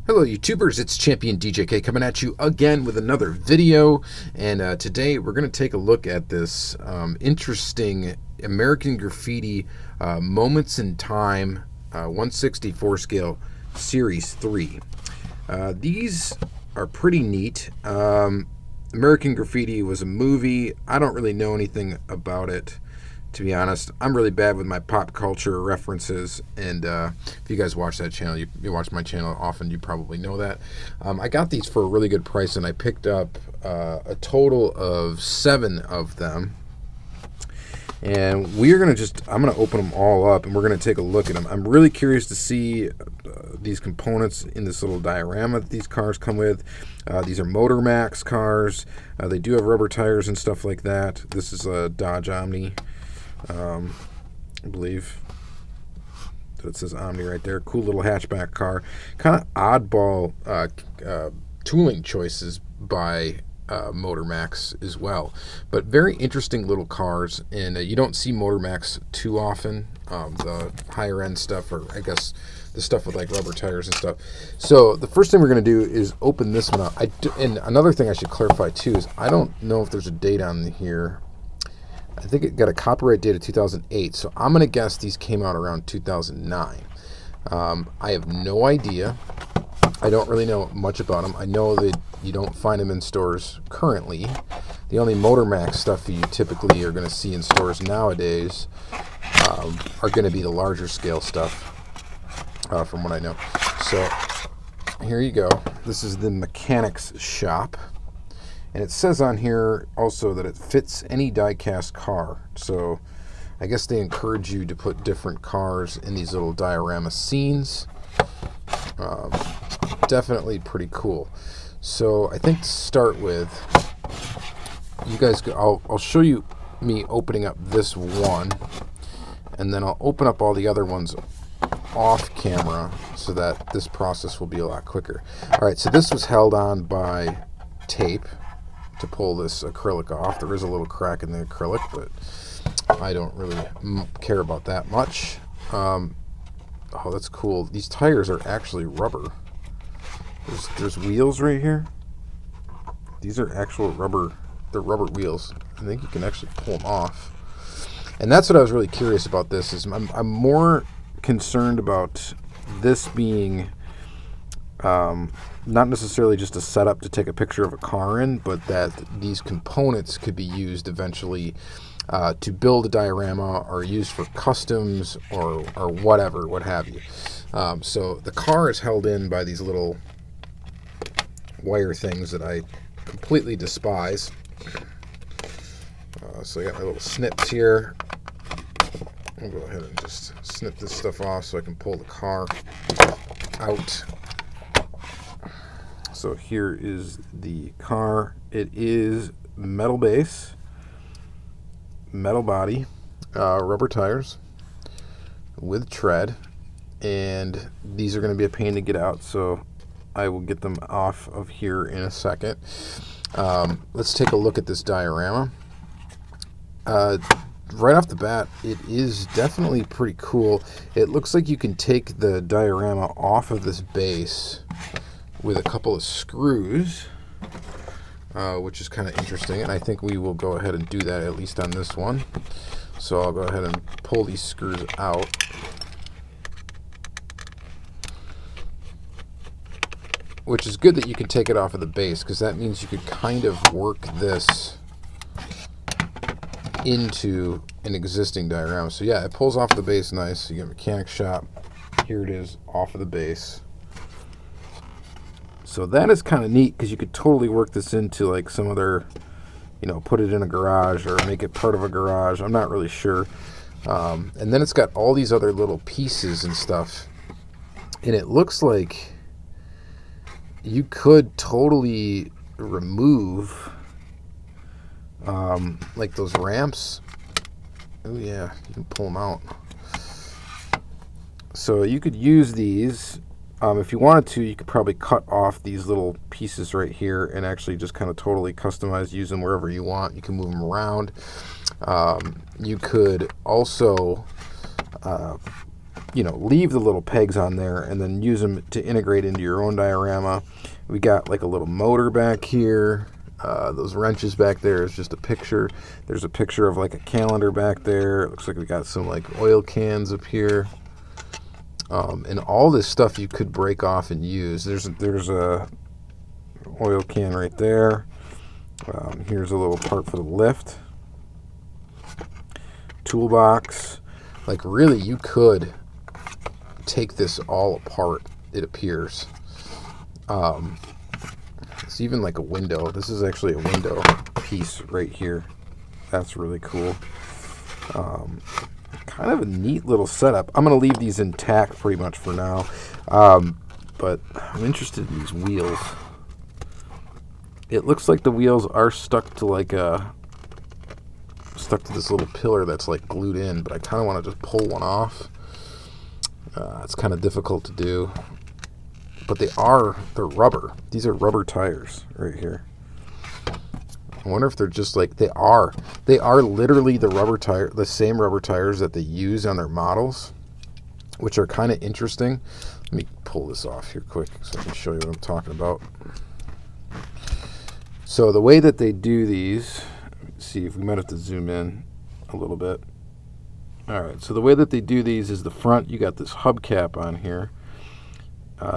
Hello YouTubers, it's Championdjk coming at you again with another video, and today we're going to take a look at this interesting American Graffiti Moments in Time 1/64 scale Series 3. These are pretty neat. American Graffiti was a movie. I don't really know anything about it, to be honest. I'm really bad with my pop culture references, and if you guys watch that channel, you watch my channel often, you probably know that. I got these for a really good price, and I picked up a total of 7 of them. And I'm going to open them all up, and we're going to take a look at them. I'm really curious to see these components in this little diorama that these cars come with. These are Motor Max cars. They do have rubber tires and stuff like that. This is a Dodge Omni. I believe that it says Omni right there. Cool little hatchback car. Kind of oddball tooling choices by Motor Max as well, but very interesting little cars, and you don't see Motor Max too often. The higher end stuff, or I guess the stuff with like rubber tires and stuff. So the first thing we're going to do is open this one up. And another thing I should clarify too is I don't know if there's a date on here. I think it got a copyright date of 2008, so I'm going to guess these came out around 2009. I have no idea. I don't really know much about them. I know that you don't find them in stores currently. The only Motor Max stuff you typically are going to see in stores nowadays are going to be the larger scale stuff, from what I know. So here you go. This is the mechanics shop. And it says on here also that it fits any diecast car. So I guess they encourage you to put different cars in these little diorama scenes. Definitely pretty cool. So I think to start with, you guys, I'll show you me opening up this one, and then I'll open up all the other ones off camera so that this process will be a lot quicker. All right, so this was held on by tape to pull this acrylic off. There is a little crack in the acrylic, but I don't really care about that much. Oh, that's cool. These tires are actually rubber. There's wheels right here. These are actual rubber. They're rubber wheels. I think you can actually pull them off. And that's what I was really curious about. This is I'm more concerned about this being not necessarily just a setup to take a picture of a car in, but that these components could be used eventually to build a diorama, or used for customs, or whatever, what have you. So the car is held in by these little wire things that I completely despise. So I got my little snips here. I'll go ahead and just snip this stuff off so I can pull the car out. So here is the car. It is metal base, metal body, rubber tires with tread, and these are going to be a pain to get out, so I will get them off of here in a second. Let's take a look at this diorama. Right off the bat, it is definitely pretty cool. It looks like you can take the diorama off of this base with a couple of screws, which is kind of interesting, and I think we will go ahead and do that, at least on this one. So I'll go ahead and pull these screws out. Which is good that you can take it off of the base, because that means you could kind of work this into an existing diorama. So yeah, it pulls off the base nice. You get a mechanic shop. Here it is, off of the base. So that is kind of neat, because you could totally work this into like some other, put it in a garage or make it part of a garage. I'm not really sure. And then it's got all these other little pieces and stuff. And it looks like you could totally remove like those ramps. Oh yeah, you can pull them out. So you could use these. If you wanted to, you could probably cut off these little pieces right here and actually just kind of totally customize, use them wherever you want. You can move them around. You could also leave the little pegs on there and then use them to integrate into your own diorama. We got like a little motor back here. Those wrenches back there is just a picture. There's a picture of like a calendar back there. It looks like we got some like oil cans up here. And all this stuff you could break off and use. There's a oil can right there. Here's a little part for the lift. Toolbox. Like really, you could take this all apart, it appears. It's even like a window. This is actually a window piece right here. That's really cool. Kind of a neat little setup. I'm going to leave these intact pretty much for now. But I'm interested in these wheels. It looks like the wheels are stuck to this little pillar that's like glued in, but I kind of want to just pull one off. It's kind of difficult to do, but they're rubber. These are rubber tires right here. I wonder if they're just like, they are literally the same rubber tires that they use on their models, which are kind of interesting. Let me pull this off here quick so I can show you what I'm talking about. So the way that they do these, let's see if we might have to zoom in a little bit. All right, so the way that they do these is the front, you got this hubcap on here.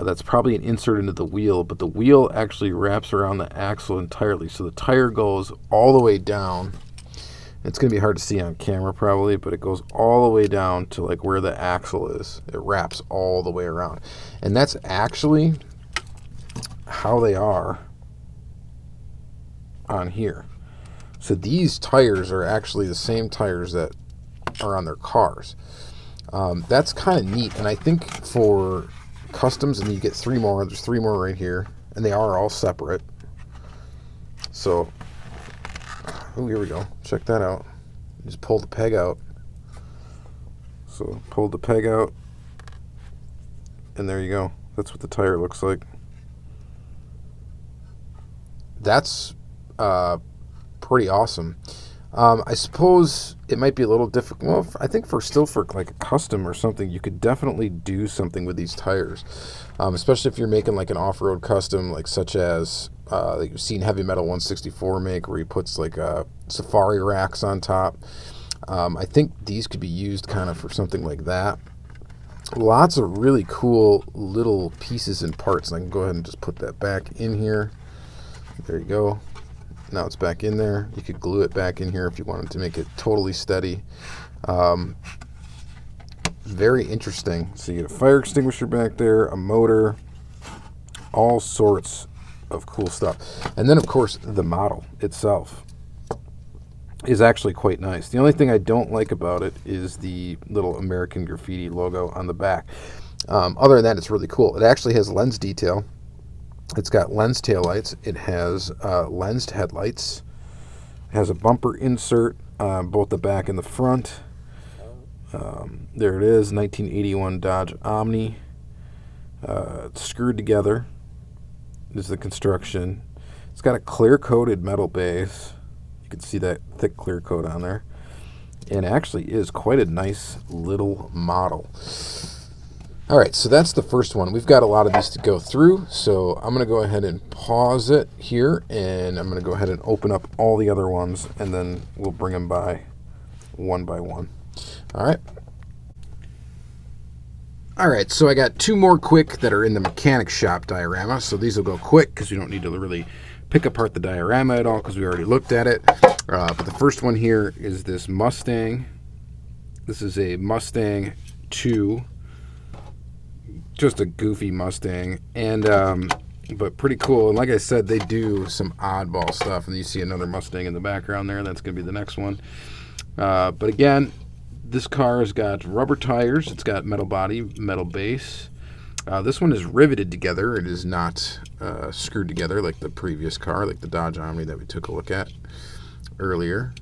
That's probably an insert into the wheel, but the wheel actually wraps around the axle entirely. So the tire goes all the way down. It's going to be hard to see on camera probably, but it goes all the way down to like where the axle is. It wraps all the way around. And that's actually how they are on here. So these tires are actually the same tires that are on their cars. That's kind of neat, and I think for customs, and you get three more. There's three more right here, and they are all separate. So, oh, here we go. Check that out. Just pull the peg out. So, pull the peg out, and there you go. That's what the tire looks like. That's pretty awesome. I suppose it might be a little difficult. Well, I think for like a custom or something, you could definitely do something with these tires, especially if you're making like an off-road custom, like such as like you've seen Heavy Metal 164 make, where he puts like safari racks on top. I think these could be used kind of for something like that. Lots of really cool little pieces and parts. And I can go ahead and just put that back in here. There you go. Now it's back in there. You could glue it back in here if you wanted to make it totally steady. Very interesting. So you get a fire extinguisher back there, a motor, all sorts of cool stuff. And then, of course, the model itself is actually quite nice. The only thing I don't like about it is the little American Graffiti logo on the back. Other than that, it's really cool. It actually has lens detail. It's got lens taillights. It has lensed headlights. It has a bumper insert, both the back and the front. There it is, 1981 Dodge Omni. It's screwed together. This is the construction. It's got a clear-coated metal base. You can see that thick clear coat on there. And actually is quite a nice little model. All right, so that's the first one. We've got a lot of these to go through, so I'm going to go ahead and pause it here, and I'm going to go ahead and open up all the other ones, and then we'll bring them by one. All right. All right, so I got two more quick that are in the mechanic shop diorama, so these will go quick because we don't need to really pick apart the diorama at all because we already looked at it. But the first one here is this Mustang. This is a Mustang 2. Just a goofy Mustang, and but pretty cool. And like I said, they do some oddball stuff. And you see another Mustang in the background there. That's going to be the next one. But again, this car has got rubber tires. It's got metal body, metal base. This one is riveted together. It is not screwed together like the previous car, like the Dodge Omni that we took a look at earlier.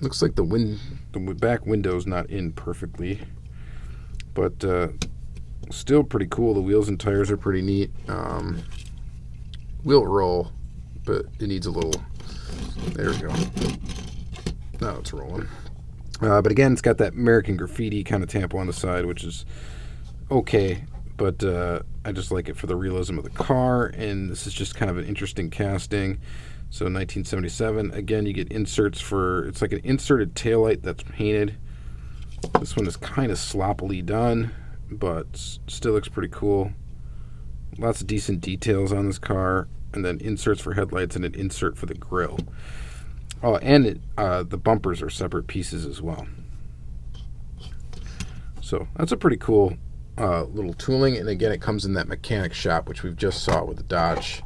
Looks like the back window's not in perfectly, but still pretty cool. The wheels and tires are pretty neat. Wheel roll, but it needs a little. There we go. Now it's rolling. But again, it's got that American Graffiti kind of tampo on the side, which is okay, but I just like it for the realism of the car, and this is just kind of an interesting casting. So 1977, again, you get inserts for, it's like an inserted taillight that's painted. This one is kind of sloppily done, but still looks pretty cool. Lots of decent details on this car, and then inserts for headlights and an insert for the grille. Oh, and the bumpers are separate pieces as well. So that's a pretty cool little tooling, and again, it comes in that mechanic shop, which we've just saw with the Dodge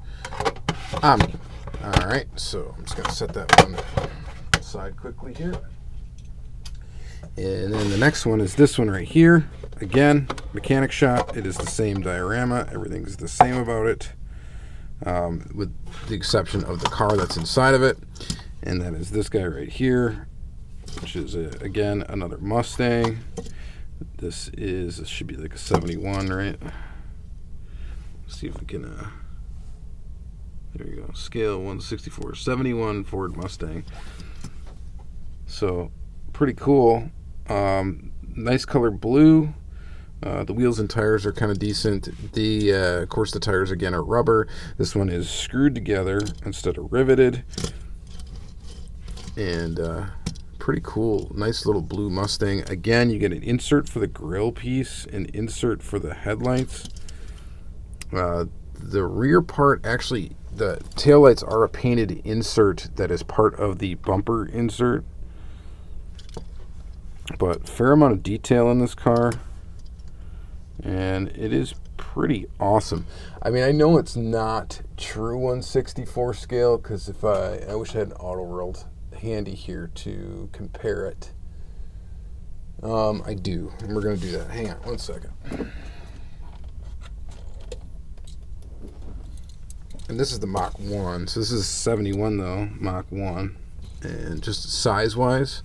Omni. All right, so I'm just going to set that one aside quickly here. And then the next one is this one right here. Again, mechanic shop. It is the same diorama. Everything's the same about it, with the exception of the car that's inside of it. And that is this guy right here, which is, again, another Mustang. This should be like a 71, right? Let's see if we can, there you go, scale 1/64, 71 Ford Mustang. So, pretty cool. Nice color blue. The wheels and tires are kind of decent. Of course, the tires, again, are rubber. This one is screwed together instead of riveted. And pretty cool. Nice little blue Mustang. Again, you get an insert for the grill piece, an insert for the headlights. The rear part, actually, the taillights are a painted insert that is part of the bumper insert. But fair amount of detail in this car, and it is pretty awesome. I mean, I know it's not true 1/64 scale, because if I wish I had an auto world handy here to compare it. I do, and we're going to do that. Hang on one second. And this is the Mach 1, so this is 71 though, Mach 1. And just size-wise,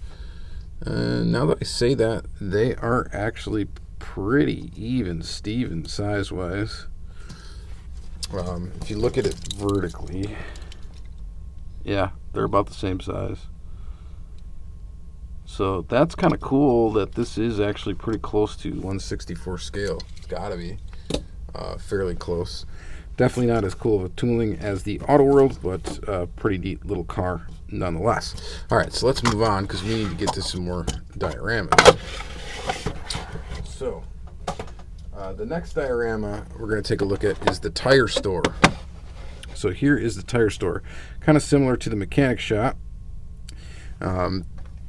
now that I say that, they are actually pretty even Steven size-wise. If you look at it vertically, yeah, they're about the same size. So that's kind of cool that this is actually pretty close to 1/64 scale. It's got to be fairly close. Definitely not as cool of a tooling as the Auto World, but pretty neat little car nonetheless. All right, so let's move on because we need to get to some more dioramas. So the next diorama we're going to take a look at is the tire store. So here is the tire store, kind of similar to the mechanic shop.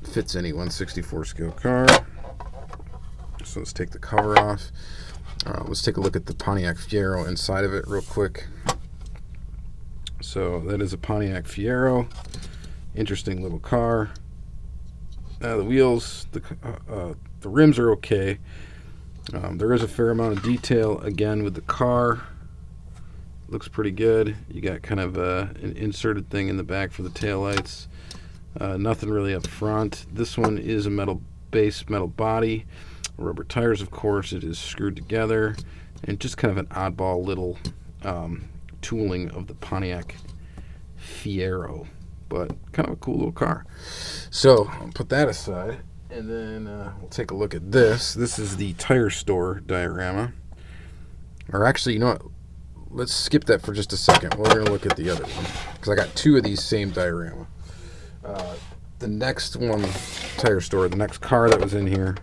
Fits any 1/64 scale car. So let's take the cover off. Let's take a look at the Pontiac Fiero inside of it real quick. So that is a Pontiac Fiero. Interesting little car. The wheels, the rims are okay. There is a fair amount of detail again with the car. Looks pretty good. You got kind of an inserted thing in the back for the taillights. Nothing really up front. This one is a metal base, metal body. Rubber tires, of course. It is screwed together. And just kind of an oddball little tooling of the Pontiac Fiero. But kind of a cool little car. So I'll put that aside. And then we'll take a look at this. This is the tire store diorama. Or actually, you know what? Let's skip that for just a second. We're going to look at the other one. Because I got two of these same diorama. The next one, tire store, the next car that was in here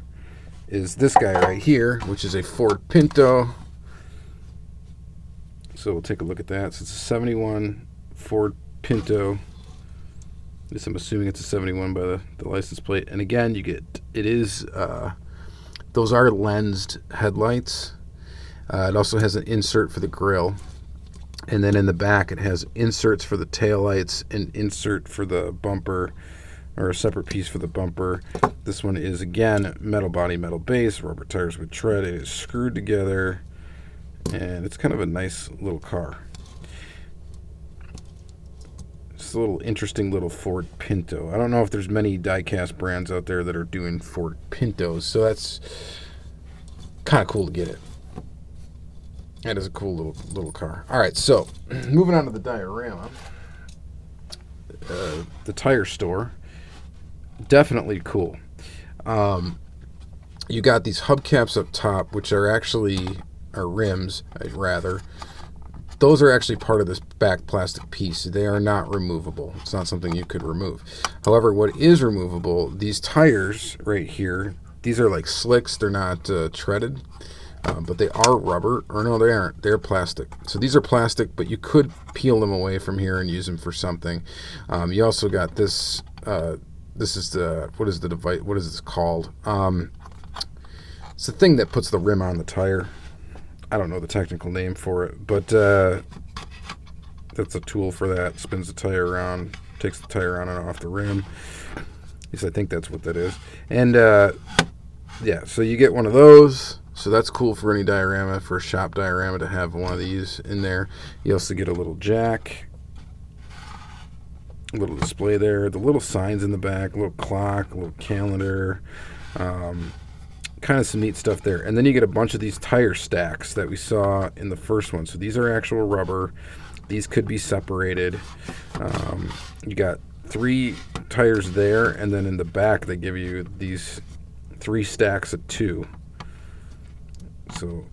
is this guy right here, which is a Ford Pinto. So we'll take a look at that. So it's a 71 Ford Pinto. This, I'm assuming it's a 71 by the license plate. And again, you get, it is, those are lensed headlights. It also has an insert for the grille. And then in the back, it has inserts for the taillights, an insert for the bumper, or a separate piece for the bumper. This one is, again, metal body, metal base, rubber tires with tread. It is screwed together, and it's kind of a nice little car. It's a little interesting little Ford Pinto. I don't know if there's many diecast brands out there that are doing Ford Pintos, so that's kind of cool to get it. That is a cool little car. All right, so moving on to the diorama. The tire store. Definitely cool. You got these hubcaps up top, which are actually rims, rather. Those are actually part of this back plastic piece. They are not removable. It's not something you could remove. However, what is removable, these tires right here, these are like slicks. They're not treaded, but they are rubber. Or no, they aren't. They're plastic. So these are plastic, but you could peel them away from here and use them for something. You also got this. This is the, what is the device? What is this called? It's the thing that puts the rim on the tire. I don't know the technical name for it, but that's a tool for that. Spins the tire around, takes the tire on and off the rim. At least I think that's what that is. And yeah, so you get one of those. So that's cool for any diorama, for a shop diorama, to have one of these in there. You also get a little jack, a little display there, the little signs in the back, a little clock, a little calendar. Kind of some neat stuff there. And then you get a bunch of these tire stacks that we saw in the first one. So these are actual rubber. These could be separated. You got 3 tires there, and then in the back they give you these 3 stacks of 2. So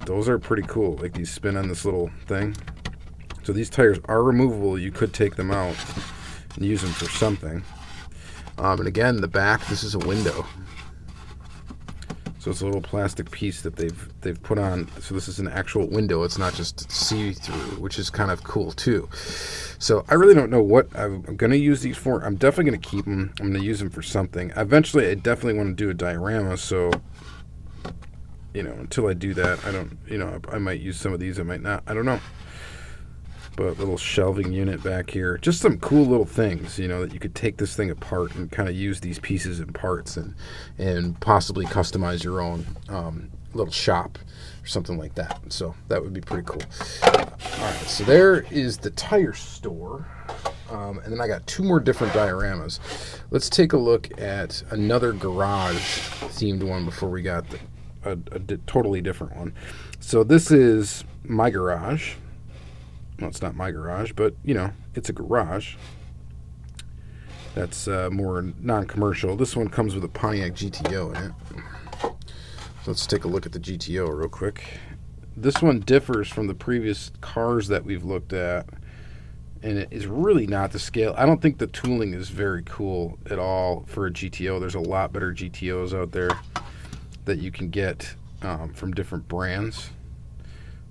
those are pretty cool. Like, these spin on this little thing. So these tires are removable. You could take them out and use them for something. And again, the back, this is a window. So it's a little plastic piece that they've put on. So this is an actual window. It's not just see-through, which is kind of cool too. So I really don't know what I'm going to use these for. I'm definitely going to keep them. I'm going to use them for something. Eventually, I definitely want to do a diorama. So, you know, until I do that, I don't, you know, I might use some of these. I might not. I don't know. But little shelving unit back here, just some cool little things, you know, that you could take this thing apart and kind of use these pieces and parts and possibly customize your own little shop or something like that. So that would be pretty cool. All right, so there is the tire store. And then I got 2 more different dioramas. Let's take a look at another garage themed one before we got a totally different one. So this is my garage. Well, it's not my garage, but, you know, it's a garage. That's more non-commercial. This one comes with a Pontiac GTO in it. So let's take a look at the GTO real quick. This one differs from the previous cars that we've looked at, and it is really not the scale. I don't think the tooling is very cool at all for a GTO. There's a lot better GTOs out there that you can get from different brands.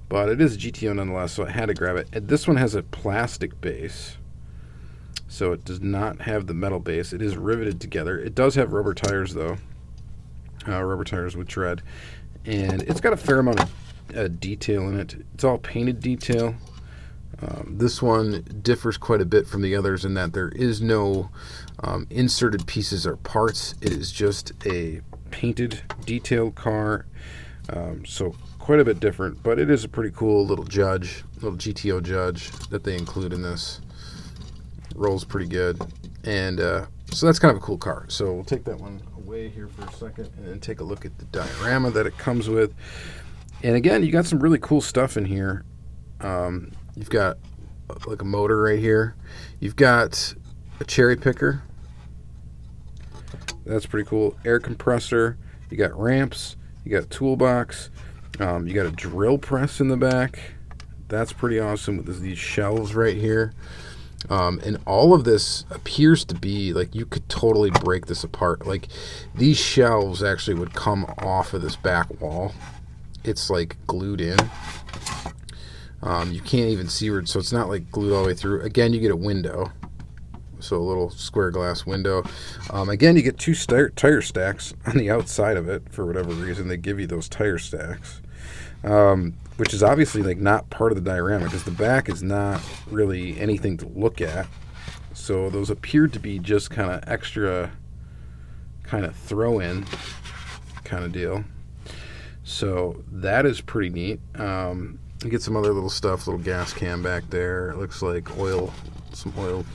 But it is a GTO nonetheless, so I had to grab it. And this one has a plastic base, so it does not have the metal base. It is riveted together. It does have rubber tires, though. Rubber tires with tread. And it's got a fair amount of detail in it. It's all painted detail. This one differs quite a bit from the others in that there is no inserted pieces or parts. It is just a painted, detailed car. So quite a bit different, but it is a pretty cool little GTO judge that they include in this. Rolls pretty good, and so that's kind of a cool car. So we'll take that one away here for a second and then take a look at the diorama that it comes with. And again, you got some really cool stuff in here. You've got like a motor right here. You've got a cherry picker. That's pretty cool. Air compressor. You got ramps. You got a toolbox. You got a drill press in the back. That's pretty awesome with these shelves right here. And all of this appears to be like you could totally break this apart. Like, these shelves actually would come off of this back wall. It's like glued in. You can't even see where, so it's not like glued all the way through. Again, you get a window. So a little square glass window. Again, you get 2 tire stacks on the outside of it. For whatever reason, they give you those tire stacks, which is obviously like not part of the diorama because the back is not really anything to look at. So those appeared to be just kind of extra, kind of throw-in kind of deal. So that is pretty neat. You get some other little stuff, little gas can back there. It looks like oil. Some oil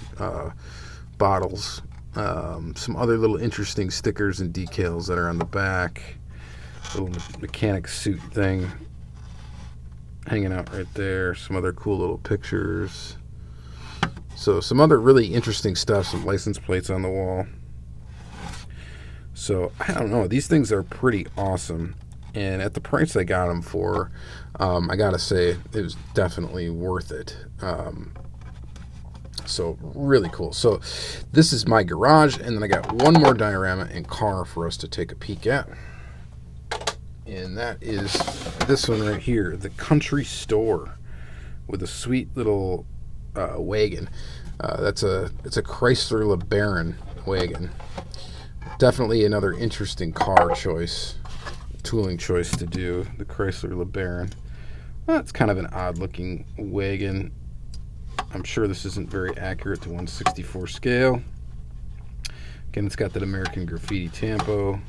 bottles, some other little interesting stickers and decals that are on the back, little mechanic suit thing hanging out right there, some other cool little pictures, so some other really interesting stuff, some license plates on the wall. So I don't know. These things are pretty awesome. And at the price I got them for, I got to say, it was definitely worth it. So really cool. So this is my garage, and then I got one more diorama and car for us to take a peek at. And that is this one right here, the country store, with a sweet little wagon. It's a Chrysler LeBaron wagon. Definitely another interesting car choice, tooling choice to do, the Chrysler LeBaron. Well, it's kind of an odd looking wagon. I'm sure this isn't very accurate to 1/64 scale. Again, it's got that American Graffiti tampo.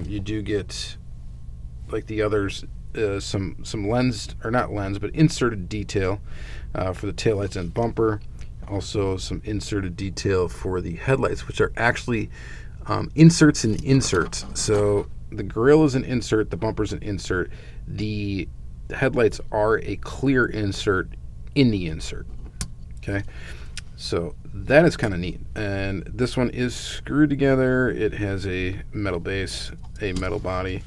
You do get, like the others, some lens, or not lens, but inserted detail for the taillights and bumper. Also some inserted detail for the headlights, which are actually inserts in inserts. So the grill is an insert, the bumper is an insert. The headlights are a clear insert in the insert. Okay, so that is kind of neat. And this one is screwed together. It has a metal base, a metal body.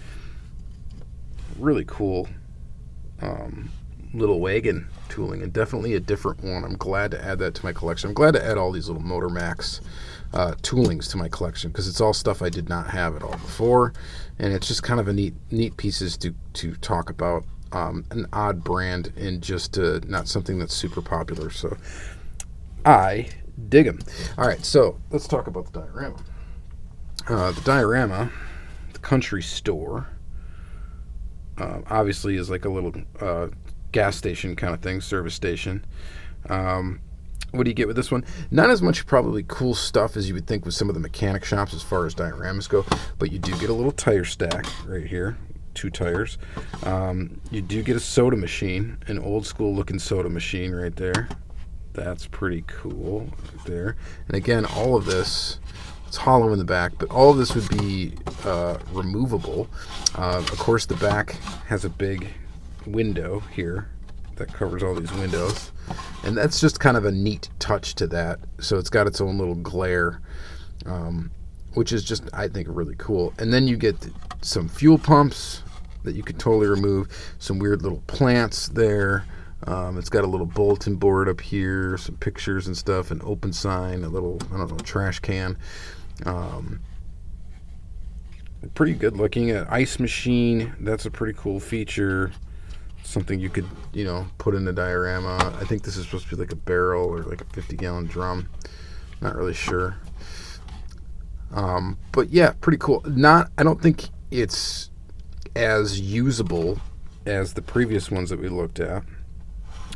Really cool little wagon tooling, and definitely a different one. I'm glad to add that to my collection. I'm glad to add all these little Motor Max toolings to my collection, because it's all stuff I did not have at all before, and it's just kind of a neat pieces to talk about. An odd brand, and just not something that's super popular. So I dig them. All right, so let's talk about the diorama. The diorama, the country store, obviously is like a little gas station kind of thing, service station. What do you get with this one? Not as much probably cool stuff as you would think with some of the mechanic shops as far as dioramas go, but you do get a little tire stack right here. 2 tires. You do get a soda machine, an old school looking soda machine right there. That's pretty cool right there. And again, all of this, it's hollow in the back, but all of this would be removable. Of course, the back has a big window here that covers all these windows, and that's just kind of a neat touch to that. So it's got its own little glare, which is just, I think, really cool. And then you get some fuel pumps that you could totally remove, some weird little plants there. It's got a little bulletin board up here, some pictures and stuff, an open sign, a little, I don't know, trash can. Pretty good looking. An ice machine, that's a pretty cool feature. Something you could, put in a diorama. I think this is supposed to be like a barrel or like a 50-gallon drum. Not really sure. But yeah, pretty cool. I don't think it's as usable as the previous ones that we looked at,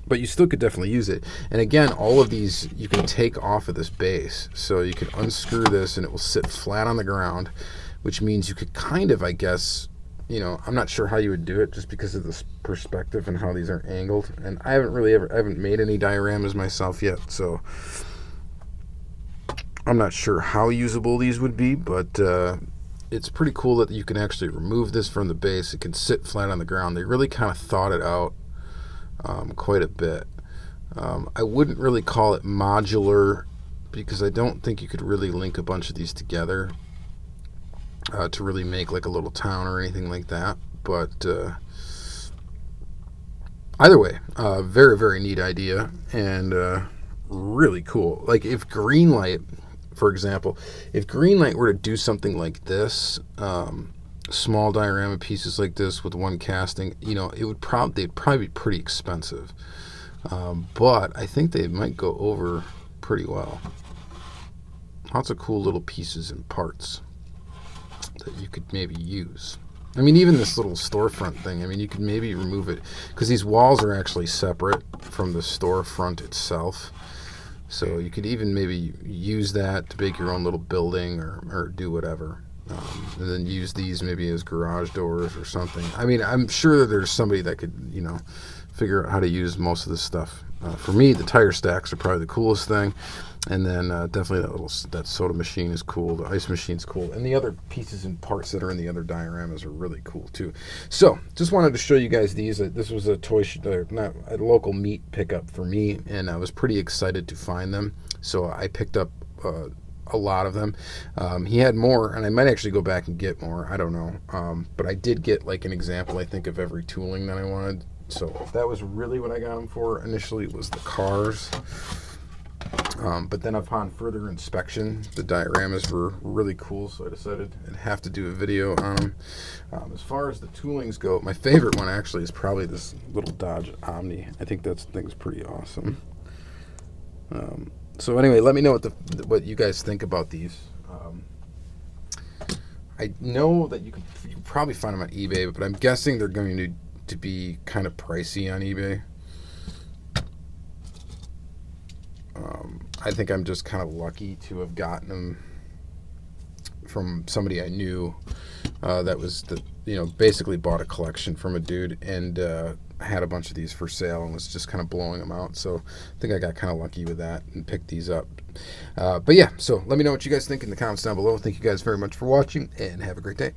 but you still could definitely use it. And again, all of these you can take off of this base, so you can unscrew this and it will sit flat on the ground, which means you could kind of, I guess, I'm not sure how you would do it just because of this perspective and how these are angled. And I haven't made any dioramas myself yet, so I'm not sure how usable these would be, but it's pretty cool that you can actually remove this from the base. It can sit flat on the ground. They really kind of thought it out quite a bit. I wouldn't really call it modular, because I don't think you could really link a bunch of these together to really make like a little town or anything like that. But either way, very, very neat idea, and really cool. Like if Greenlight, for example, if Greenlight were to do something like this, small diorama pieces like this with one casting, they'd probably be pretty expensive. But I think they might go over pretty well. Lots of cool little pieces and parts that you could maybe use. I mean, even this little storefront thing, you could maybe remove it, because these walls are actually separate from the storefront itself. So you could even maybe use that to make your own little building or do whatever. And then use these maybe as garage doors or something. I'm sure that there's somebody that could, figure out how to use most of this stuff. For me, the tire stacks are probably the coolest thing. And then definitely that soda machine is cool. The ice machine's cool. And the other pieces and parts that are in the other dioramas are really cool too. So just wanted to show you guys these. This was a not a local meat pickup for me, and I was pretty excited to find them. So I picked up a lot of them. He had more, and I might actually go back and get more. I don't know. But I did get like an example, I think, of every tooling that I wanted. So that was really what I got him for initially, was the cars. But then upon further inspection, the dioramas were really cool, so I decided I'd have to do a video on them. As far as the toolings go, my favorite one actually is probably this little Dodge Omni. I think that thing's pretty awesome. So anyway, let me know what you guys think about these. I know that you can probably find them on eBay, but I'm guessing they're going to be kind of pricey on eBay. I think I'm just kind of lucky to have gotten them from somebody I knew that was basically bought a collection from a dude and had a bunch of these for sale and was just kind of blowing them out. So I think I got kind of lucky with that and picked these up. But yeah, so let me know what you guys think in the comments down below. Thank you guys very much for watching, and have a great day.